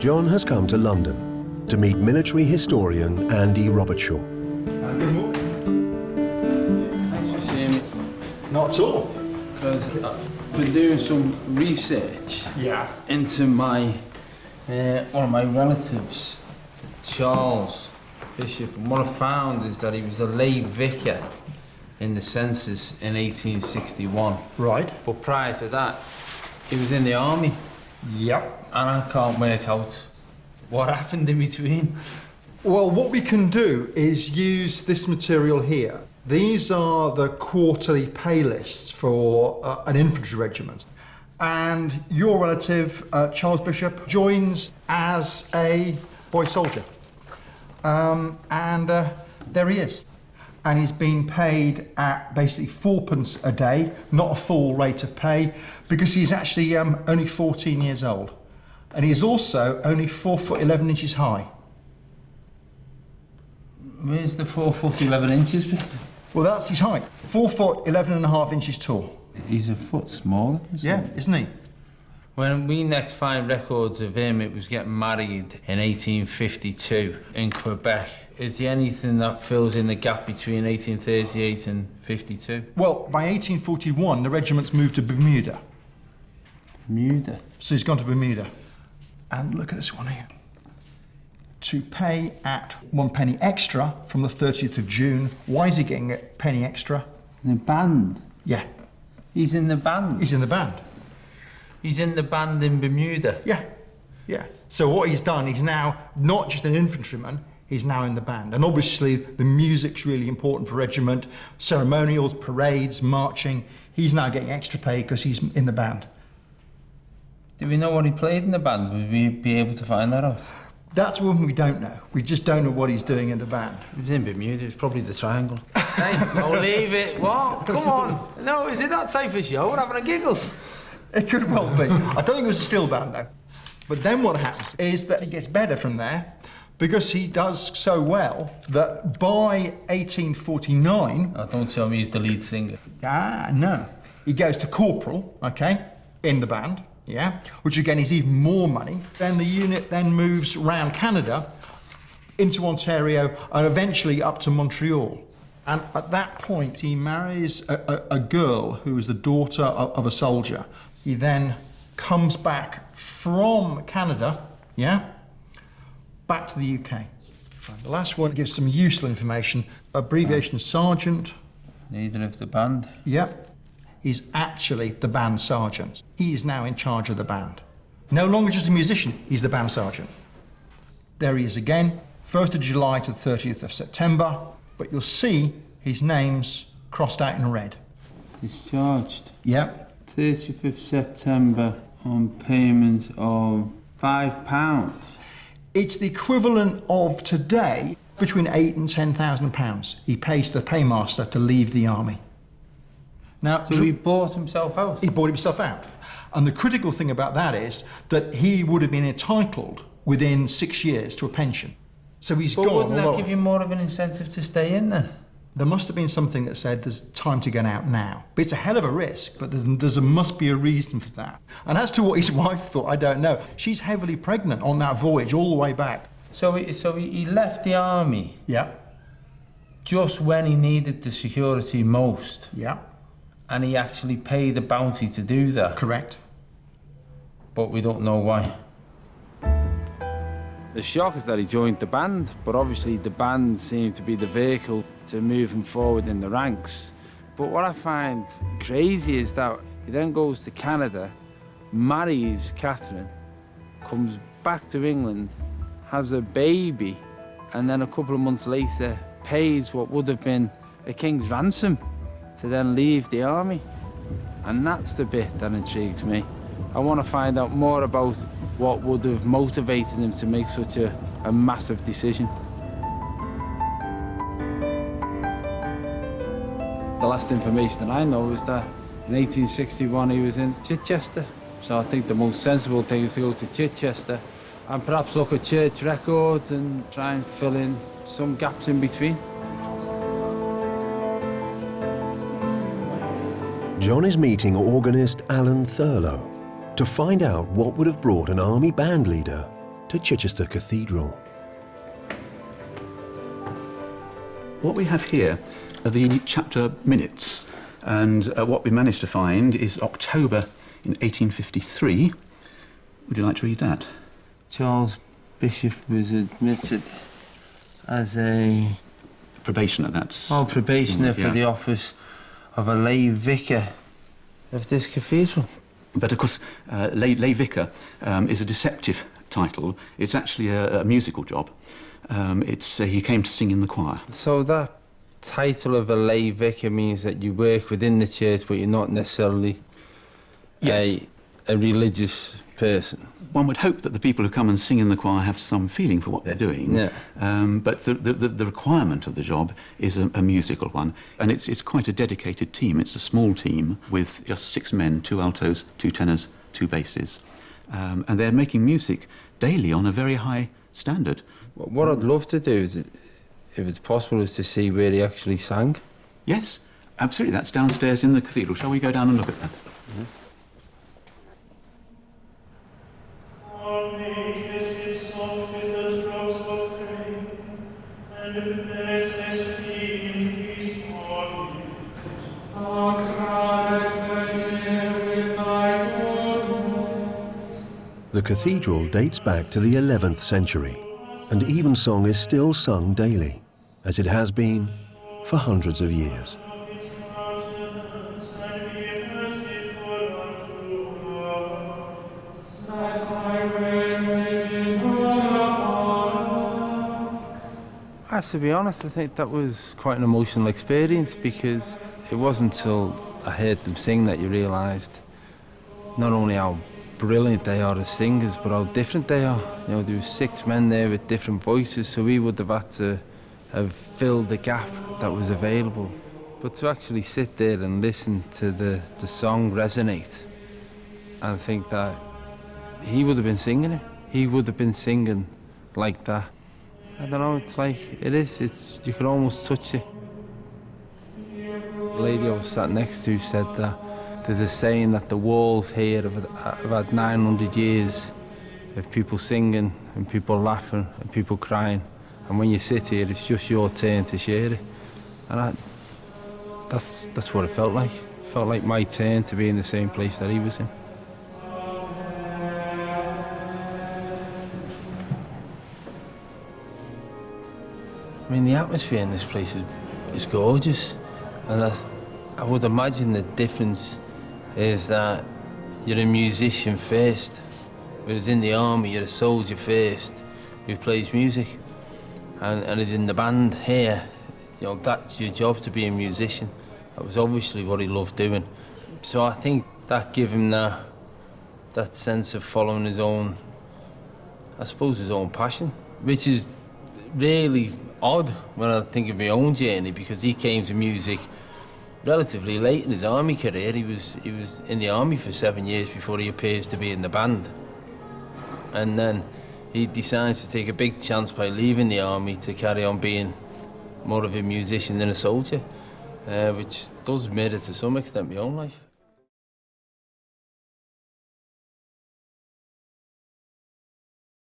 John has come to London to meet military historian Andy Robertshaw. Good morning. Thanks for seeing me. Not at all. Because I've been doing some research into my one of my relatives, Charles Bishop, and what I found is that he was a lay vicar in the census in 1861. Right. But prior to that, he was in the army. Yep. And I can't work out what happened in between. Well, what we can do is use this material here. These are the quarterly pay lists for an infantry regiment. And your relative, Charles Bishop, joins as a boy soldier. There he is. And he's being paid at basically 4p a day, not a full rate of pay, because he's actually only 14 years old. And he's also only 4'11" high. Where's the 4 foot 11 inches? Well, that's his height. 4'11.5" tall. He's a foot smaller. Isn't he? When we next find records of him, it was getting married in 1852 in Quebec. Is there anything that fills in the gap between 1838 and 52? Well, by 1841, the regiment's moved to Bermuda. Bermuda? So he's gone to Bermuda. And look at this one here. To pay at 1p extra from the 30th of June. Why is he getting a penny extra? In the band? Yeah. He's in the band? He's in the band. He's in the band in Bermuda? Yeah. So what he's done, he's now not just an infantryman, he's now in the band. And obviously the music's really important for regiment, ceremonials, parades, marching. He's now getting extra pay because he's in the band. Do we know what he played in the band? Would we be able to find that out? That's one we don't know. We just don't know what he's doing in the band. He was in Bermuda, it's probably the triangle. Hey, don't leave it. What? Come on. No, is it that type of show? We're having a giggle. It could well be. I don't think it was a steel band, though. But then what happens is that it gets better from there because he does so well that by 1849... Oh, don't tell me he's the lead singer. No. He goes to corporal, OK, in the band, which again is even more money. Then the unit then moves around Canada into Ontario and eventually up to Montreal. And at that point, he marries a girl who is the daughter of a soldier. He then comes back from Canada, back to the UK. The last one gives some useful information. Abbreviation sergeant. Leader of the band. He's actually the band sergeant. He is now in charge of the band. No longer just a musician, he's the band sergeant. There he is again, 1st of July to the 30th of September. But you'll see his name's crossed out in red. Discharged? 30th of September on payment of £5. It's the equivalent of today between £8,000 and £10,000. He pays the paymaster to leave the army. Now, so he bought himself out? He bought himself out. And the critical thing about that is that he would have been entitled within 6 years to a pension. So he's gone. Wouldn't that give you more of an incentive to stay in then? There must have been something that said there's time to get out now. But it's a hell of a risk, but must be a reason for that. And as to what his wife thought, I don't know. She's heavily pregnant on that voyage all the way back. So he left the army? Just when he needed the security most? And he actually paid a bounty to do that? Correct. But we don't know why. The shock is that he joined the band, but obviously the band seemed to be the vehicle to move him forward in the ranks. But what I find crazy is that he then goes to Canada, marries Catherine, comes back to England, has a baby, and then a couple of months later pays what would have been a king's ransom to then leave the army. And that's the bit that intrigues me. I want to find out more about what would have motivated him to make such a massive decision. The last information that I know is that in 1861 he was in Chichester. So I think the most sensible thing is to go to Chichester and perhaps look at church records and try and fill in some gaps in between. John is meeting organist Alan Thurlow to find out what would have brought an army band leader to Chichester Cathedral. What we have here are the chapter minutes, and what we managed to find is October in 1853. Would you like to read that? Charles Bishop was admitted as a Probationer, that's... Oh, probationer yeah. for the office of a lay vicar of this cathedral. But of course, lay vicar is a deceptive title. It's actually a musical job. He came to sing in the choir. So that title of a lay vicar means that you work within the church, but you're not necessarily Yes. a religious person. One would hope that the people who come and sing in the choir have some feeling for what they're doing. Yeah. But the requirement of the job is a musical one, and it's quite a dedicated team. It's a small team with just 6 men, 2 altos, 2 tenors, 2 basses, and they're making music daily on a very high standard. What I'd love to do is, if it's possible, is to see where he actually sang. Yes, absolutely. That's downstairs in the cathedral. Shall we go down and look at that? Mm-hmm. The cathedral dates back to the 11th century, and evensong is still sung daily, as it has been for hundreds of years. To be honest, I think that was quite an emotional experience, because it wasn't until I heard them sing that you realised not only how brilliant they are as singers, but how different they are. You know, there were 6 men there with different voices, so we would have had to have filled the gap that was available. But to actually sit there and listen to the song resonate, and think that he would have been singing it, he would have been singing like that. I don't know, it's like, you can almost touch it. The lady I was sat next to said that there's a saying that the walls here have had 900 years of people singing and people laughing and people crying. And when you sit here, it's just your turn to share it. And that's what it felt like. It felt like my turn to be in the same place that he was in. I mean, the atmosphere in this place is gorgeous, and I would imagine the difference is that you're a musician first, whereas in the army you're a soldier first who plays music, and as in the band here, you know, that's your job, to be a musician. That was obviously what he loved doing. So I think that gave him that sense of following his own, I suppose, his own passion, which is really odd when I think of my own journey, because he came to music relatively late in his army career. He was in the army for 7 years before he appears to be in the band, and then he decides to take a big chance by leaving the army to carry on being more of a musician than a soldier, which does mirror to some extent my own life.